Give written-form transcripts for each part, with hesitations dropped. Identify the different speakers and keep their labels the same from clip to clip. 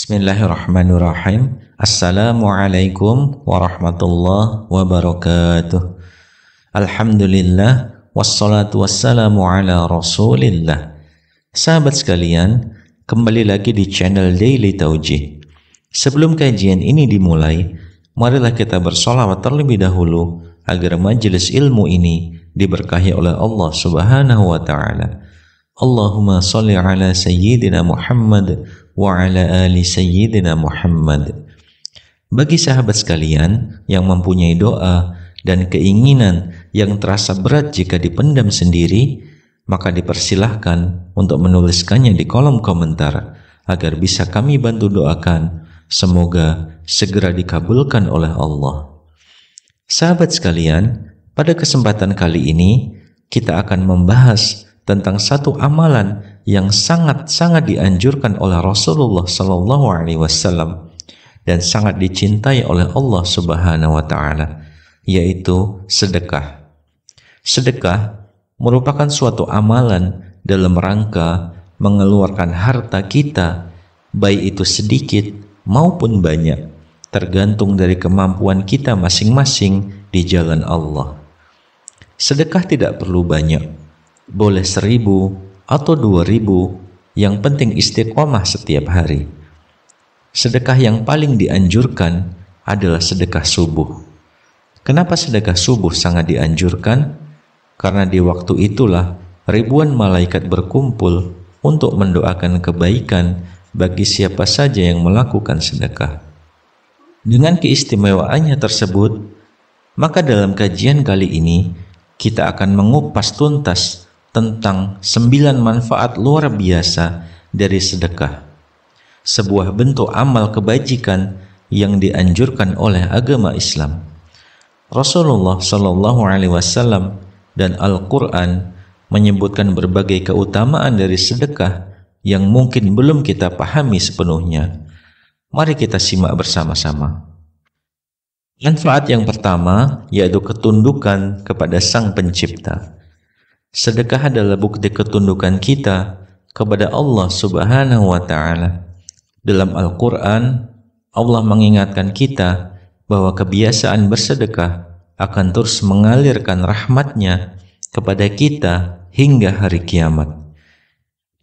Speaker 1: Bismillahirrahmanirrahim. Assalamualaikum warahmatullahi wabarakatuh. Alhamdulillah, wassalatu wassalamu ala rasulillah. Sahabat sekalian, kembali lagi di channel Daily Taujih. Sebelum kajian ini dimulai, marilah kita bersolawat terlebih dahulu agar majelis ilmu ini diberkahi oleh Allah Subhanahu wa ta'ala. Allahumma salli ala sayyidina Muhammad wa ala ali sayyidina Muhammad. Bagi sahabat sekalian yang mempunyai doa dan keinginan yang terasa berat jika dipendam sendiri, maka dipersilahkan untuk menuliskannya di kolom komentar agar bisa kami bantu doakan. Semoga segera dikabulkan oleh Allah. Sahabat sekalian, pada kesempatan kali ini kita akan membahas tentang satu amalan yang sangat-sangat dianjurkan oleh Rasulullah SAW dan sangat dicintai oleh Allah Subhanahu wa ta'ala, yaitu sedekah. Sedekah merupakan suatu amalan dalam rangka mengeluarkan harta kita, baik itu sedikit maupun banyak, tergantung dari kemampuan kita masing-masing di jalan Allah. Sedekah tidak perlu banyak, boleh 1.000 atau 2.000, yang penting istiqomah setiap hari. Sedekah yang paling dianjurkan adalah sedekah subuh. Kenapa sedekah subuh sangat dianjurkan? Karena di waktu itulah ribuan malaikat berkumpul untuk mendoakan kebaikan bagi siapa saja yang melakukan sedekah. Dengan keistimewaannya tersebut, maka dalam kajian kali ini kita akan mengupas tuntas tentang 9 manfaat luar biasa dari sedekah, sebuah bentuk amal kebajikan yang dianjurkan oleh agama Islam. Rasulullah SAW dan Al-Quran menyebutkan berbagai keutamaan dari sedekah yang mungkin belum kita pahami sepenuhnya. Mari kita simak bersama-sama. Manfaat yang pertama yaitu ketundukan kepada Sang Pencipta. Sedekah adalah bukti ketundukan kita kepada Allah Subhanahu wa ta'ala. Dalam Al-Quran, Allah mengingatkan kita bahwa kebiasaan bersedekah akan terus mengalirkan rahmat-Nya kepada kita hingga hari kiamat.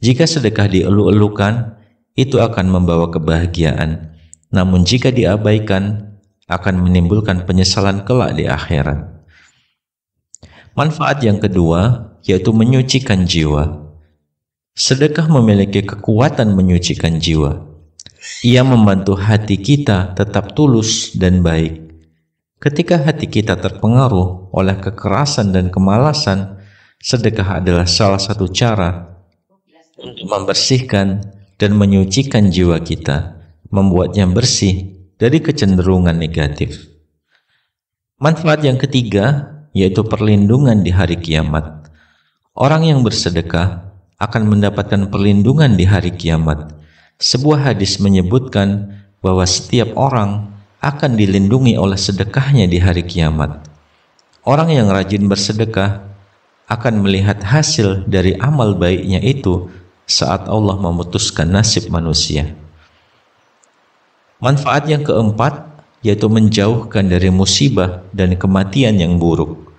Speaker 1: Jika sedekah dielu-elukan, itu akan membawa kebahagiaan. Namun jika diabaikan, akan menimbulkan penyesalan kelak di akhirat. Manfaat yang kedua yaitu menyucikan jiwa. Sedekah memiliki kekuatan menyucikan jiwa. Ia membantu hati kita tetap tulus dan baik. Ketika hati kita terpengaruh oleh kekerasan dan kemalasan, sedekah adalah salah satu cara untuk membersihkan dan menyucikan jiwa kita, membuatnya bersih dari kecenderungan negatif. Manfaat yang ketiga yaitu perlindungan di hari kiamat. Orang yang bersedekah akan mendapatkan perlindungan di hari kiamat. Sebuah hadis menyebutkan bahwa setiap orang akan dilindungi oleh sedekahnya di hari kiamat. Orang yang rajin bersedekah akan melihat hasil dari amal baiknya itu saat Allah memutuskan nasib manusia. Manfaat yang keempat yaitu menjauhkan dari musibah dan kematian yang buruk.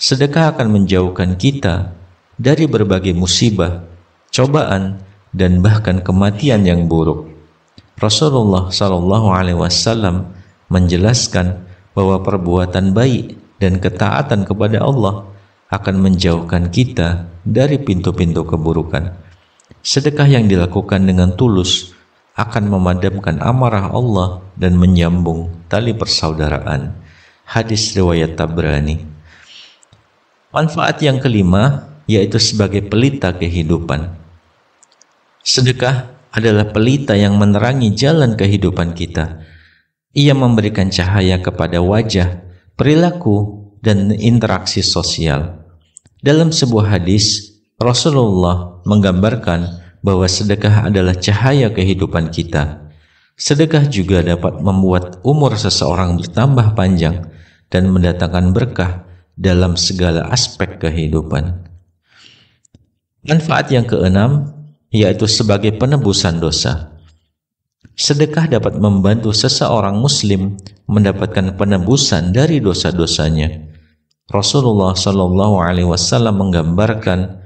Speaker 1: Sedekah akan menjauhkan kita dari berbagai musibah, cobaan, dan bahkan kematian yang buruk. Rasulullah SAW menjelaskan bahwa perbuatan baik dan ketaatan kepada Allah akan menjauhkan kita dari pintu-pintu keburukan. Sedekah yang dilakukan dengan tulus akan memadamkan amarah Allah dan menyambung tali persaudaraan. Hadis riwayat Tabrani. Manfaat yang kelima yaitu sebagai pelita kehidupan. Sedekah adalah pelita yang menerangi jalan kehidupan kita. Ia memberikan cahaya kepada wajah, perilaku, dan interaksi sosial. Dalam sebuah hadis, Rasulullah menggambarkan bahwa sedekah adalah cahaya kehidupan kita. Sedekah juga dapat membuat umur seseorang bertambah panjang dan mendatangkan berkah dalam segala aspek kehidupan. Manfaat yang keenam yaitu sebagai penebusan dosa. Sedekah dapat membantu seseorang muslim mendapatkan penebusan dari dosa-dosanya. Rasulullah Shallallahu Alaihi Wasallam menggambarkan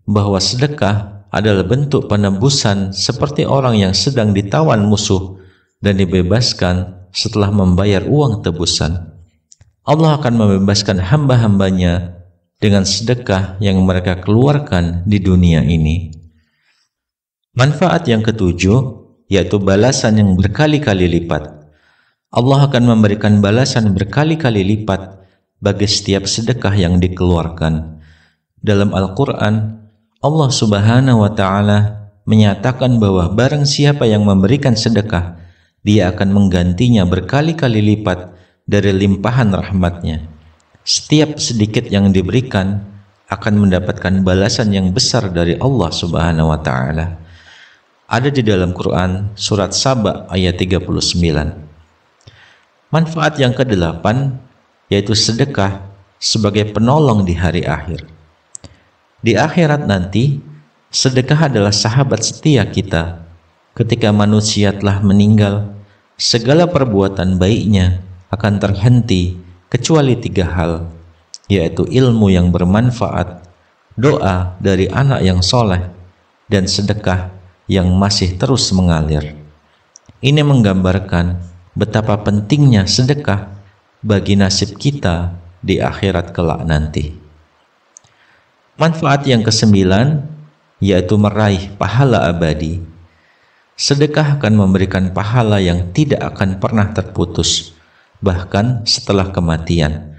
Speaker 1: bahwa sedekah adalah bentuk penebusan seperti orang yang sedang ditawan musuh dan dibebaskan setelah membayar uang tebusan. Allah akan membebaskan hamba-hambanya dengan sedekah yang mereka keluarkan di dunia ini. Manfaat yang ketujuh yaitu balasan yang berkali-kali lipat. Allah akan memberikan balasan berkali-kali lipat bagi setiap sedekah yang dikeluarkan. Dalam Al-Quran, Allah Subhanahu wa Ta'ala menyatakan bahwa barang siapa yang memberikan sedekah, Dia akan menggantinya berkali-kali lipat dari limpahan rahmatnya. Setiap sedikit yang diberikan akan mendapatkan balasan yang besar dari Allah Subhanahu wa Ta'ala. Ada di dalam Quran surat Saba ayat 39. Manfaat yang ke-8 yaitu sedekah sebagai penolong di hari akhir. Di akhirat nanti, sedekah adalah sahabat setia kita. Ketika manusia telah meninggal, segala perbuatan baiknya akan terhenti kecuali 3 hal, yaitu ilmu yang bermanfaat, doa dari anak yang soleh, dan sedekah yang masih terus mengalir. Ini menggambarkan betapa pentingnya sedekah bagi nasib kita di akhirat kelak nanti. Manfaat yang ke-9 yaitu meraih pahala abadi. Sedekah akan memberikan pahala yang tidak akan pernah terputus, bahkan setelah kematian.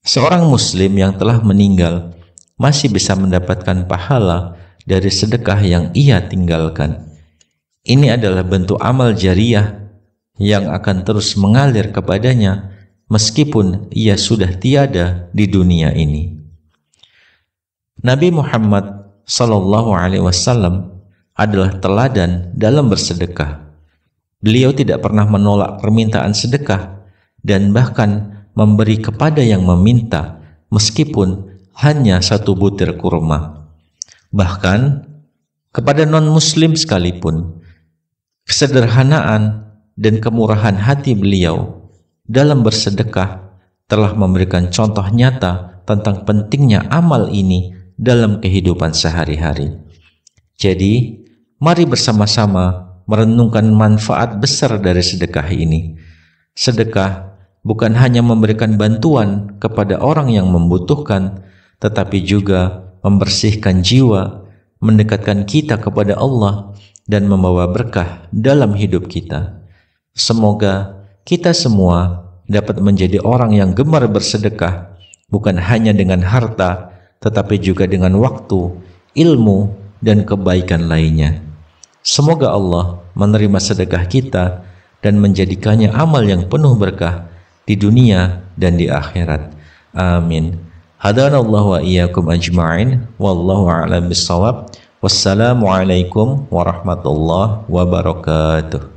Speaker 1: Seorang muslim yang telah meninggal masih bisa mendapatkan pahala dari sedekah yang ia tinggalkan. Ini adalah bentuk amal jariyah yang akan terus mengalir kepadanya meskipun ia sudah tiada di dunia ini. Nabi Muhammad Sallallahu Alaihi Wasallam adalah teladan dalam bersedekah. Beliau tidak pernah menolak permintaan sedekah dan bahkan memberi kepada yang meminta meskipun hanya 1 butir kurma. Bahkan kepada non-muslim sekalipun, kesederhanaan dan kemurahan hati beliau dalam bersedekah telah memberikan contoh nyata tentang pentingnya amal ini dalam kehidupan sehari-hari. Jadi, mari bersama-sama merenungkan manfaat besar dari sedekah ini. Sedekah bukan hanya memberikan bantuan kepada orang yang membutuhkan, tetapi juga membersihkan jiwa, mendekatkan kita kepada Allah, dan membawa berkah dalam hidup kita. Semoga kita semua dapat menjadi orang yang gemar bersedekah, bukan hanya dengan harta, tetapi juga dengan waktu, ilmu, dan kebaikan lainnya. Semoga Allah menerima sedekah kita dan menjadikannya amal yang penuh berkah di dunia dan di akhirat. Amin. Hadanallahu wa iyyakum ajma'in. Wallahu a'lam bissawab. Wassalamualaikum warahmatullahi wabarakatuh.